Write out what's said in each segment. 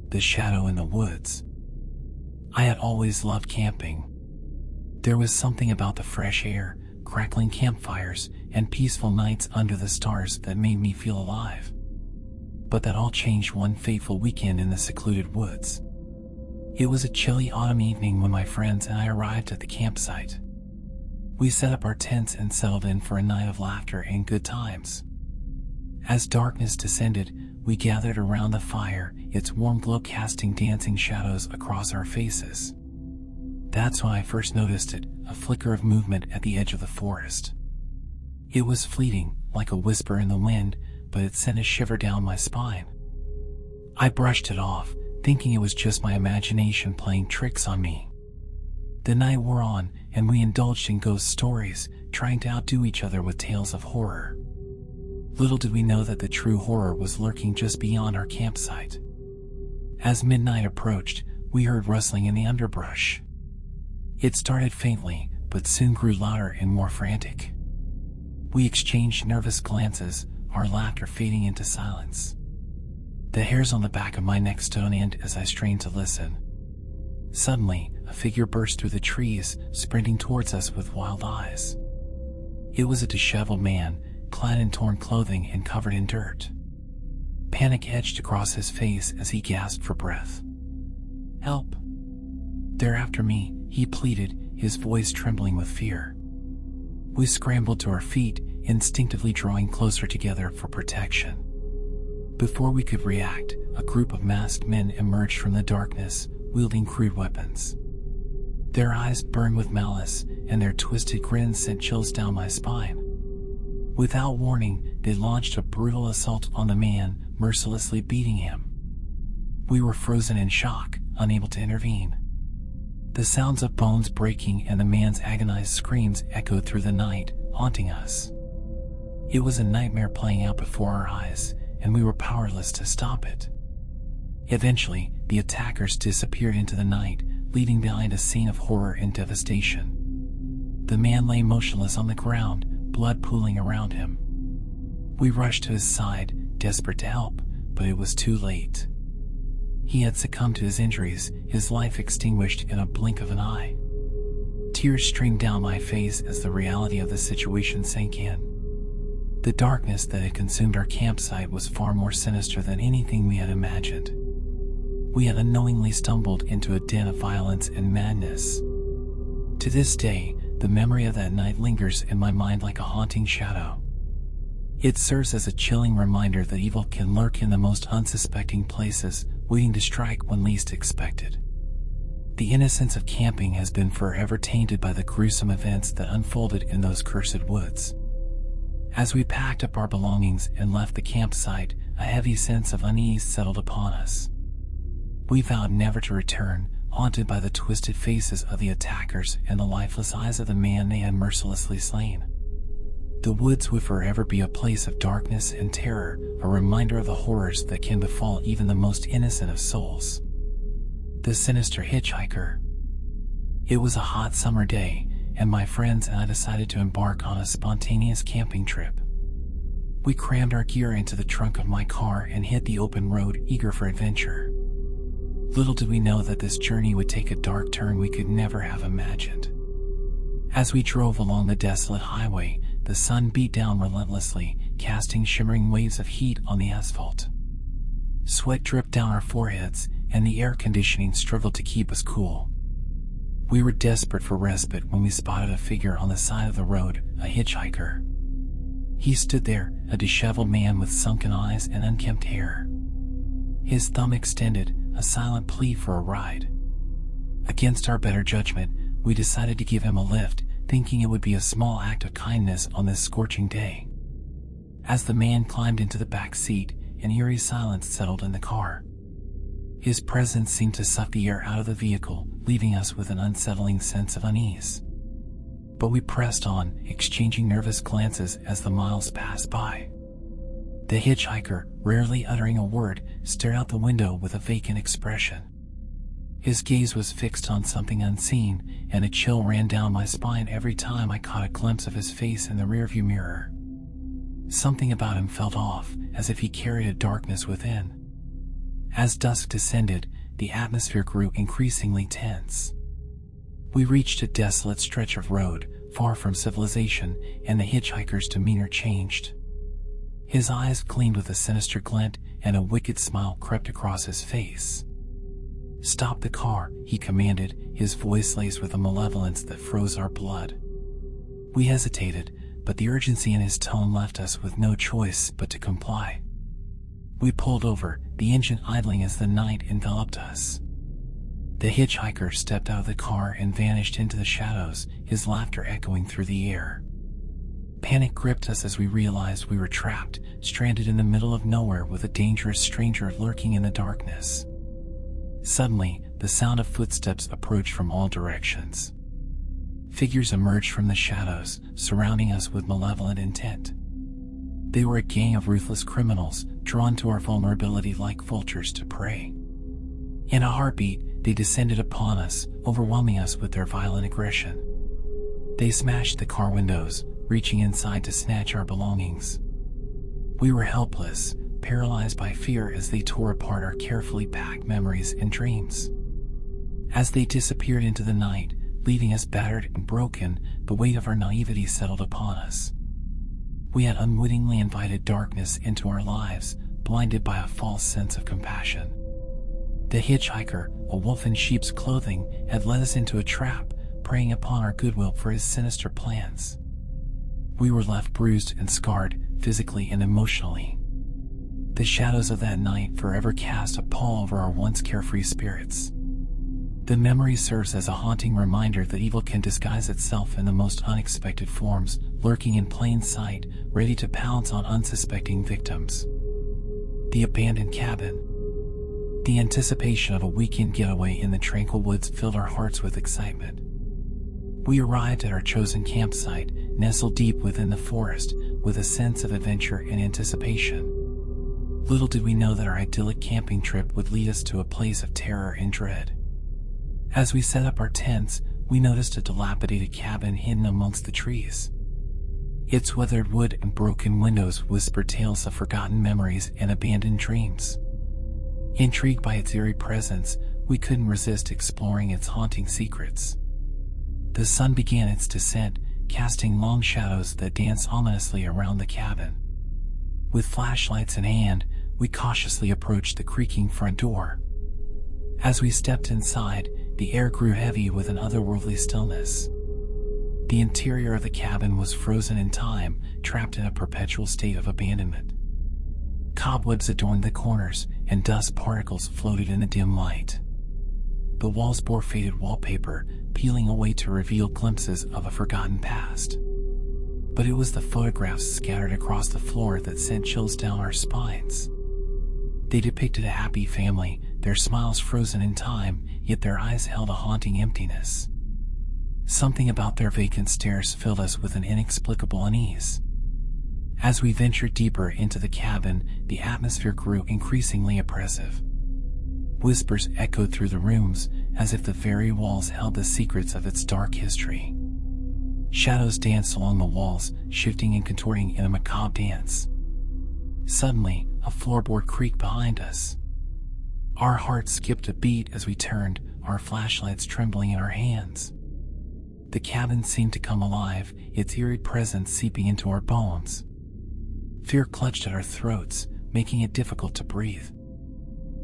The shadow in the woods. I had always loved camping. There was something about the fresh air, crackling campfires, and peaceful nights under the stars that made me feel alive. But that all changed one fateful weekend in the secluded woods. It was a chilly autumn evening when my friends and I arrived at the campsite. We set up our tents and settled in for a night of laughter and good times. As darkness descended, we gathered around the fire, its warm glow casting dancing shadows across our faces. That's when I first noticed it, a flicker of movement at the edge of the forest. It was fleeting, like a whisper in the wind, but it sent a shiver down my spine. I brushed it off, thinking it was just my imagination playing tricks on me. The night wore on, and we indulged in ghost stories, trying to outdo each other with tales of horror. Little did we know that the true horror was lurking just beyond our campsite. As midnight approached, we heard rustling in the underbrush. It started faintly, but soon grew louder and more frantic. We exchanged nervous glances, our laughter fading into silence. The hairs on the back of my neck stood on end as I strained to listen. Suddenly, a figure burst through the trees, sprinting towards us with wild eyes. It was a disheveled man, clad in torn clothing and covered in dirt. Panic etched across his face as he gasped for breath. "Help! They're after me," he pleaded, his voice trembling with fear. We scrambled to our feet, instinctively drawing closer together for protection. Before we could react, a group of masked men emerged from the darkness, wielding crude weapons. Their eyes burned with malice, and their twisted grins sent chills down my spine. Without warning, they launched a brutal assault on the man, mercilessly beating him. We were frozen in shock, unable to intervene. The sounds of bones breaking and the man's agonized screams echoed through the night, haunting us. It was a nightmare playing out before our eyes, and we were powerless to stop it. Eventually, the attackers disappeared into the night, leaving behind a scene of horror and devastation. The man lay motionless on the ground, blood pooling around him. We rushed to his side, desperate to help, but it was too late. He had succumbed to his injuries, his life extinguished in a blink of an eye. Tears streamed down my face as the reality of the situation sank in. The darkness that had consumed our campsite was far more sinister than anything we had imagined. We had unknowingly stumbled into a den of violence and madness. To this day, the memory of that night lingers in my mind like a haunting shadow. It serves as a chilling reminder that evil can lurk in the most unsuspecting places, waiting to strike when least expected. The innocence of camping has been forever tainted by the gruesome events that unfolded in those cursed woods. As we packed up our belongings and left the campsite, a heavy sense of unease settled upon us. We vowed never to return, haunted by the twisted faces of the attackers and the lifeless eyes of the man they had mercilessly slain. The woods would forever be a place of darkness and terror, a reminder of the horrors that can befall even the most innocent of souls. The sinister hitchhiker. It was a hot summer day, and my friends and I decided to embark on a spontaneous camping trip. We crammed our gear into the trunk of my car and hit the open road, eager for adventure. Little did we know that this journey would take a dark turn we could never have imagined. As we drove along the desolate highway, the sun beat down relentlessly, casting shimmering waves of heat on the asphalt. Sweat dripped down our foreheads, and the air conditioning struggled to keep us cool. We were desperate for respite when we spotted a figure on the side of the road, a hitchhiker. He stood there, a disheveled man with sunken eyes and unkempt hair. His thumb extended, a silent plea for a ride. Against our better judgment, we decided to give him a lift, thinking it would be a small act of kindness on this scorching day. As the man climbed into the back seat, an eerie silence settled in the car. His presence seemed to suck the air out of the vehicle, leaving us with an unsettling sense of unease. But we pressed on, exchanging nervous glances as the miles passed by. The hitchhiker, rarely uttering a word, stared out the window with a vacant expression. His gaze was fixed on something unseen, and a chill ran down my spine every time I caught a glimpse of his face in the rearview mirror. Something about him felt off, as if he carried a darkness within. As dusk descended, the atmosphere grew increasingly tense. We reached a desolate stretch of road, far from civilization, and the hitchhiker's demeanor changed. His eyes gleamed with a sinister glint, and a wicked smile crept across his face. "Stop the car," he commanded, his voice laced with a malevolence that froze our blood. We hesitated, but the urgency in his tone left us with no choice but to comply. We pulled over, the engine idling as the night enveloped us. The hitchhiker stepped out of the car and vanished into the shadows, his laughter echoing through the air. Panic gripped us as we realized we were trapped, stranded in the middle of nowhere with a dangerous stranger lurking in the darkness. Suddenly, the sound of footsteps approached from all directions. Figures emerged from the shadows, surrounding us with malevolent intent. They were a gang of ruthless criminals, drawn to our vulnerability like vultures to prey. In a heartbeat, they descended upon us, overwhelming us with their violent aggression. They smashed the car windows, reaching inside to snatch our belongings. We were helpless, paralyzed by fear as they tore apart our carefully packed memories and dreams. As they disappeared into the night, leaving us battered and broken, the weight of our naivety settled upon us. We had unwittingly invited darkness into our lives, blinded by a false sense of compassion. The hitchhiker, a wolf in sheep's clothing, had led us into a trap, preying upon our goodwill for his sinister plans. We were left bruised and scarred, physically and emotionally. The shadows of that night forever cast a pall over our once carefree spirits. The memory serves as a haunting reminder that evil can disguise itself in the most unexpected forms, lurking in plain sight, ready to pounce on unsuspecting victims. The abandoned cabin. The anticipation of a weekend getaway in the tranquil woods filled our hearts with excitement. We arrived at our chosen campsite, nestled deep within the forest, with a sense of adventure and anticipation. Little did we know that our idyllic camping trip would lead us to a place of terror and dread. As we set up our tents, we noticed a dilapidated cabin hidden amongst the trees. Its weathered wood and broken windows whispered tales of forgotten memories and abandoned dreams. Intrigued by its eerie presence, we couldn't resist exploring its haunting secrets. The sun began its descent, casting long shadows that danced ominously around the cabin. With flashlights in hand, we cautiously approached the creaking front door. As we stepped inside, the air grew heavy with an otherworldly stillness. The interior of the cabin was frozen in time, trapped in a perpetual state of abandonment. Cobwebs adorned the corners, and dust particles floated in the dim light. The walls bore faded wallpaper, peeling away to reveal glimpses of a forgotten past. But it was the photographs scattered across the floor that sent chills down our spines. They depicted a happy family, their smiles frozen in time, yet their eyes held a haunting emptiness. Something about their vacant stares filled us with an inexplicable unease. As we ventured deeper into the cabin, the atmosphere grew increasingly oppressive. Whispers echoed through the rooms, as if the very walls held the secrets of its dark history. Shadows danced along the walls, shifting and contorting in a macabre dance. Suddenly, a floorboard creaked behind us. Our hearts skipped a beat as we turned, our flashlights trembling in our hands. The cabin seemed to come alive, its eerie presence seeping into our bones. Fear clutched at our throats, making it difficult to breathe.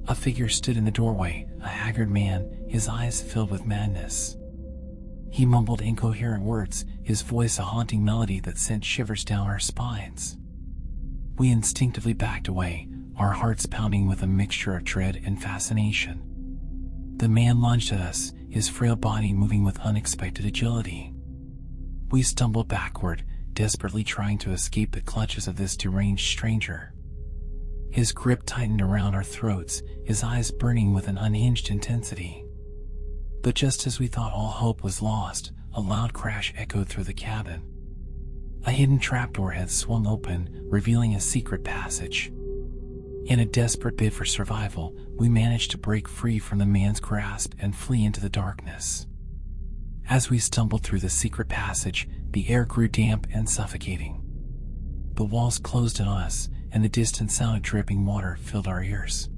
A figure stood in the doorway, a haggard man, his eyes filled with madness. He mumbled incoherent words, his voice a haunting melody that sent shivers down our spines. We instinctively backed away, our hearts pounding with a mixture of dread and fascination. The man lunged at us, his frail body moving with unexpected agility. We stumbled backward, desperately trying to escape the clutches of this deranged stranger. His grip tightened around our throats, his eyes burning with an unhinged intensity. But just as we thought all hope was lost, a loud crash echoed through the cabin. A hidden trapdoor had swung open, revealing a secret passage. In a desperate bid for survival, we managed to break free from the man's grasp and flee into the darkness. As we stumbled through the secret passage, the air grew damp and suffocating. The walls closed in on us, and the distant sound of dripping water filled our ears.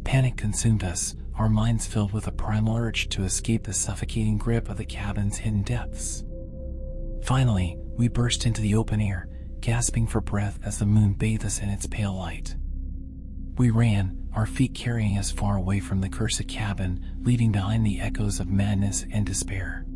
Panic consumed us, our minds filled with a primal urge to escape the suffocating grip of the cabin's hidden depths. Finally, we burst into the open air, gasping for breath as the moon bathed us in its pale light. We ran, our feet carrying us far away from the cursed cabin, leaving behind the echoes of madness and despair.